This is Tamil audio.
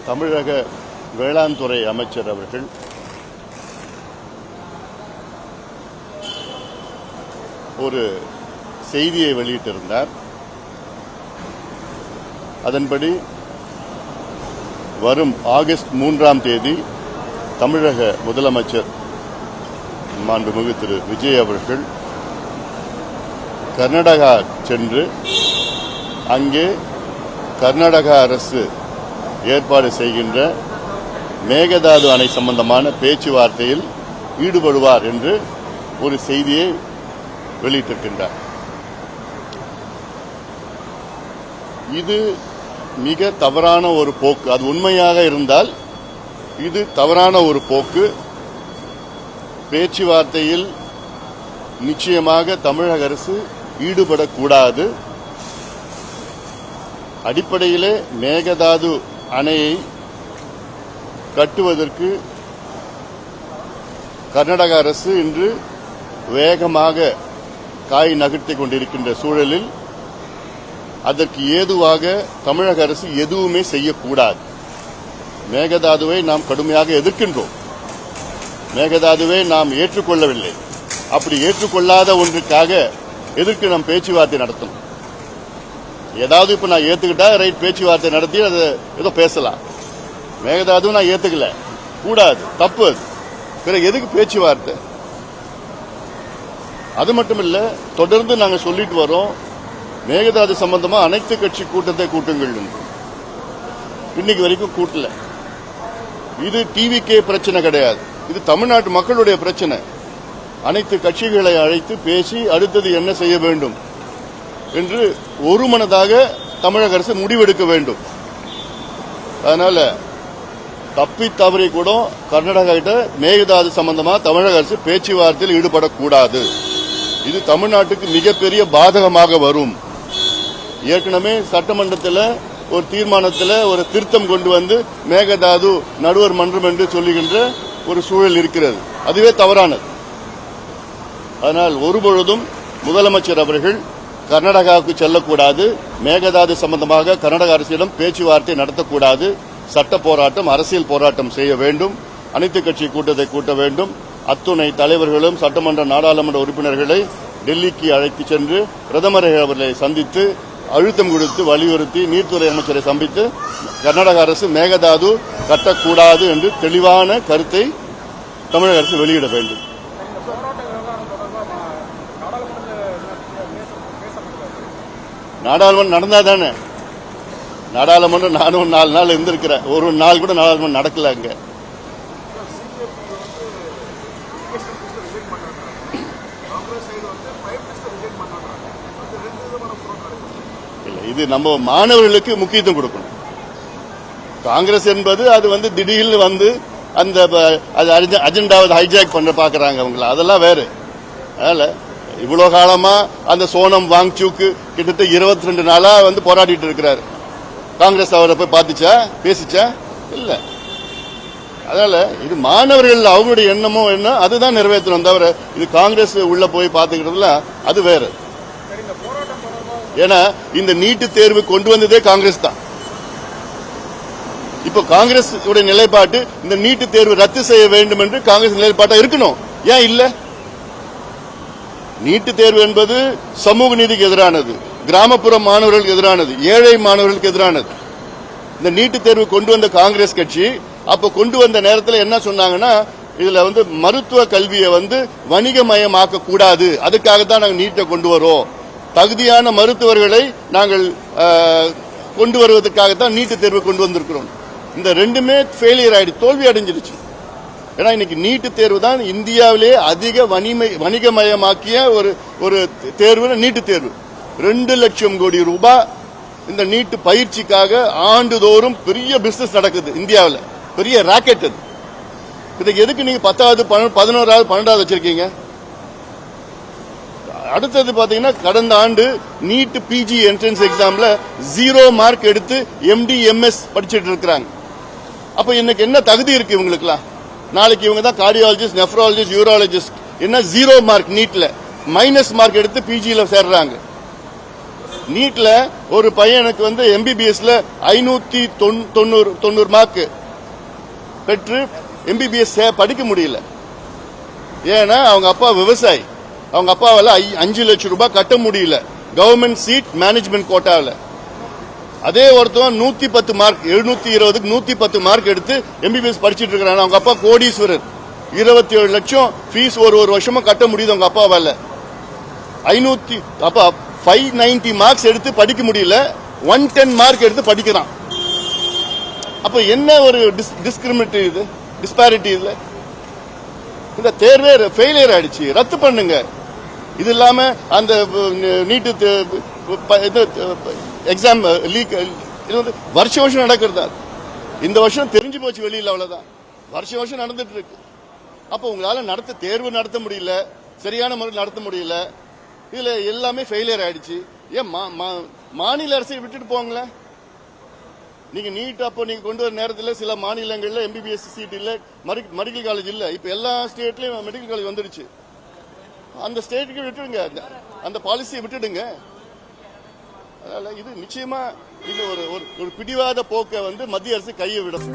தமிழக வேளாண் துறை அமைச்சர் அவர்கள் ஒரு செய்தியை வெளியிட்டிருந்தார். அதன்படி வரும் ஆகஸ்ட் 3ஆம் தேதி தமிழக முதலமைச்சர் மாண்புமிகு திரு விஜய் அவர்கள் கர்நாடகா சென்று அங்கே கர்நாடக அரசு ஏற்பாடு செய்கின்ற மேகதாது அணை சம்பந்தமான பேச்சுவார்த்தையில் ஈடுபடுவார் என்று ஒரு செய்தியை வெளியிட்டிருக்கின்றார். இது மிக தவறான ஒரு போக்கு. அது உண்மையாக இருந்தால் இது தவறான ஒரு போக்கு. பேச்சுவார்த்தையில் நிச்சயமாக தமிழக அரசு ஈடுபடக்கூடாது. அடிப்படையிலே மேகதாது அணையை கட்டுவதற்கு கர்நாடக அரசு இன்று வேகமாக காய் நகர்த்திக் கொண்டிருக்கின்ற சூழலில் அதற்கு ஏதுவாக தமிழக அரசு எதுவுமே செய்யக்கூடாது. மேகதாதுவை நாம் கடுமையாக எதிர்க்கின்றோம். மேகதாதுவை நாம் ஏற்றுக்கொள்ளவில்லை. அப்படி ஏற்றுக்கொள்ளாத ஒன்றுக்காக எதற்கு நாம் பேச்சுவார்த்தை நடத்தணும்? ஏதாவது இப்ப நான் ஏத்துக்கிட்டா ரைட், பேச்சுவார்த்தை நடத்தி அதை ஏதோ பேசலாம். மேகதாதுவும் நான் ஏத்துக்கல, கூடாது, தப்பு. அது பிறகு எதுக்கு பேச்சுவார்த்தை? அது மட்டுமில்ல, தொடர்ந்து நாங்க சொல்லிட்டு வரோம், மேகதாது சம்பந்தமா அனைத்து கட்சி கூட்டத்தை கூட்டுங்கள். இன்னைக்கு வரைக்கும் கூட்டல. இது டிவிகே பிரச்சனை கிடையாது, இது தமிழ்நாட்டு மக்களுடைய பிரச்சனை. அனைத்து கட்சிகளை அழைத்து பேசி அடுத்தது என்ன செய்ய வேண்டும் என்று ஒருமனதாக தமிழக அரசு முடிவெடுக்க வேண்டும். அதனால தப்பி தவறி கூட கர்நாடகா கிட்ட மேகதாது சம்பந்தமா தமிழக அரசு பேச்சுவார்த்தையில் ஈடுபடக்கூடாது. இது தமிழ்நாட்டுக்கு மிகப்பெரிய பாதகமாக வரும். ஏற்கனவே சட்டமன்றத்தில் ஒரு தீர்மானத்தில் ஒரு திருத்தம் கொண்டு வந்து மேகதாது நடுவர் மன்றம் என்று சொல்லுகின்ற ஒரு சூழல் இருக்கிறது. அதுவே தவறானது. அதனால் ஒருபொழுதும் முதலமைச்சர் அவர்கள் கர்நாடகாவுக்கு செல்லக்கூடாது. மேகதாது சம்பந்தமாக கர்நாடக அரசிடம் பேச்சுவார்த்தை நடத்தக்கூடாது. சட்ட போராட்டம், அரசியல் போராட்டம் செய்ய வேண்டும். அனைத்து கட்சி கூட்டத்தை கூட்ட வேண்டும். அத்துணை தலைவர்களும் சட்டமன்ற நாடாளுமன்ற உறுப்பினர்களை டெல்லிக்கு அழைத்து சென்று பிரதமர் அவர்களை சந்தித்து அழுத்தம் கொடுத்து வலியுறுத்தி நீர்த்துறை அமைச்சரை சந்தித்து கர்நாடக அரசு மேகதாது கட்டக்கூடாது என்று தெளிவான கருத்தை தமிழக அரசு வெளியிட வேண்டும். நாடாளுமன்றம் நடந்தா தானே? நாடாளுமன்றம் நானும் 4 நாள் இருந்திருக்கிறேன். ஒரு நாள் கூட நாடாளுமன்றம் நடக்கல. அங்க இது நம்ம மாணவர்களுக்கு முக்கியத்துவம் கொடுக்கணும். காங்கிரஸ் என்பது அது திடீர்னு அந்த அஜெண்டாவை ஹைஜாக் பண்ண பாக்குறாங்க அவங்கள. அதெல்லாம் வேறு. அதனால இவ்வளவு காலமா அந்த சோனம் வாங்சூக் கிட்டத்தட்ட 22 நாளா போராடிட்டு இருக்கிறாரு. காங்கிரஸ் அவரை போய் பார்த்துச்சா, பேசிச்சா? இல்ல. அதனால இது மாணவர்கள் அவங்களுடைய எண்ணமோ என்ன அதுதான் நிறைவேற்றணும் தவிர இது காங்கிரஸ் உள்ள போய் பார்த்துக்கிறதுல அது வேற. ஏன்னா இந்த நீட்டு தேர்வு கொண்டு வந்ததே காங்கிரஸ் தான். இப்போ காங்கிரஸ் உடைய நிலைப்பாட்டு இந்த நீட்டு தேர்வு ரத்து செய்ய வேண்டும் என்று காங்கிரஸ் நிலைப்பாட்டா இருக்கணும். ஏன் இல்ல? நீட்டு தேர்வு என்பது சமூக நீதிக்கு எதிரானது, கிராமப்புற மாணவர்களுக்கு எதிரானது, ஏழை மாணவர்களுக்கு எதிரானது. இந்த நீட்டு தேர்வு கொண்டு வந்த காங்கிரஸ் கட்சி அப்ப கொண்டு வந்த நேரத்தில் என்ன சொன்னாங்கன்னா, இதுல மருத்துவ கல்வியை வணிகமயமாக்க கூடாது, அதுக்காகத்தான் நாங்கள் நீட்டை கொண்டு வரோம், தகுதியான மருத்துவர்களை நாங்கள் கொண்டு வருவதற்காகத்தான் நீட்டு தேர்வு கொண்டு வந்திருக்கிறோம். இந்த ரெண்டுமே ஃபெயிலியர் ஆயிடுச்சு, தோல்வி அடைஞ்சிருச்சு. ஏன்னா இன்னைக்கு நீட்டு தேர்வு தான் இந்தியாவிலே அதிக வணிகமயமாக்கிய ஒரு தேர்வு நீட்டு தேர்வு. 2 லட்சம் கோடி ரூபாய் இந்த நீட்டு பயிற்சிக்காக ஆண்டுதோறும் பெரிய பிசினஸ் நடக்குது இந்தியாவில். பெரிய ராக்கெட் அது. இதுக்கு எதுக்கு நீங்க 10வது 11வது 12வது வச்சிருக்கீங்க? அடுத்தது பாத்தீங்கன்னா கடந்த ஆண்டு நீட் பிஜி என்ட்ரன்ஸ் எக்ஸாம்ல 0 மார்க் எடுத்து MD MS படிச்சுட்டு இருக்கிறாங்க. அப்ப இன்னைக்கு என்ன தகுதி இருக்கு இவங்களுக்குலாம்? நாளைக்கு இவங்க தான் கார்டியாலஜிஸ்ட், நெஃப்ராலஜிஸ்ட், யூராலஜிஸ்ட் என்ன 0 மார்க் நீட்ல மைனஸ் மார்க் எடுத்து பிஜியில் சேர்றாங்க. நீட்ல ஒரு பையனுக்கு வந்து எம்பிபிஎஸ்ல 590 மார்க் பெற்று எம்பிபிஎஸ் படிக்க முடியல. ஏன்னா அவங்க அப்பா விவசாயி, அவங்க அப்பாவால 5 லட்சம் ரூபாய் கட்ட முடியல கவர்மெண்ட் சீட் மேனேஜ்மெண்ட் கோட்டாவில். அதே ஒருத்தவன் 110 மார்க் 720க்கு 110 மார்க் எடுத்து எம்பிபிஎஸ் படிச்சிட்டு இருக்கிறான். அவங்க அப்பா கோடீஸ்வரர், 27 லட்சம் ஃபீஸ் ஒரு வருஷமா கட்ட முடியுது அவங்க அப்பாவால. 590 மார்க்ஸ் எடுத்து படிக்க முடியல, 110 மார்க் எடுத்து படிக்கிறான். அப்ப என்ன ஒரு டிஸ்கிரிமினேட்டிவ் இது, டிஸ்பாரிட்டி இதுல. இந்த தேர்வே ஃபெயிலியர் ஆயிடுச்சு, ரத்து பண்ணுங்க. இது இல்லாம அந்த நீட்டு எக்ஸாம் லீக் வருஷம் நடக்கிறதா? இந்த வருஷம் தெரிஞ்சு போச்சு வெளியில், அவ்வளவுதான். வருஷம் நடந்துட்டு இருக்கு. அப்ப உங்களால தேர்வு நடத்த முடியல, சரியான முறையில் நடத்த முடியல. இதுல எல்லாமே ஃபெயிலியர் ஆயிடுச்சு. ஏன் மாநில அரசை விட்டுட்டு போங்களேன். நீங்க நீட் அப்போ நீங்க கொண்டு வர நேரத்தில் சில மாநிலங்கள்ல எம்பிபிஎஸ் சீட் இல்ல, மெடிக்கல் காலேஜ் இல்ல. இப்ப எல்லா ஸ்டேட்லயும் மெடிக்கல் காலேஜ் வந்துடுச்சு. அந்த ஸ்டேட்டுக்கு விட்டுடுங்க, அந்த பாலிசியை விட்டுடுங்க. அதனால இது நிச்சயமா இது ஒரு பிடிவாத போக்கை வந்து மத்திய அரசு கையை விடும்.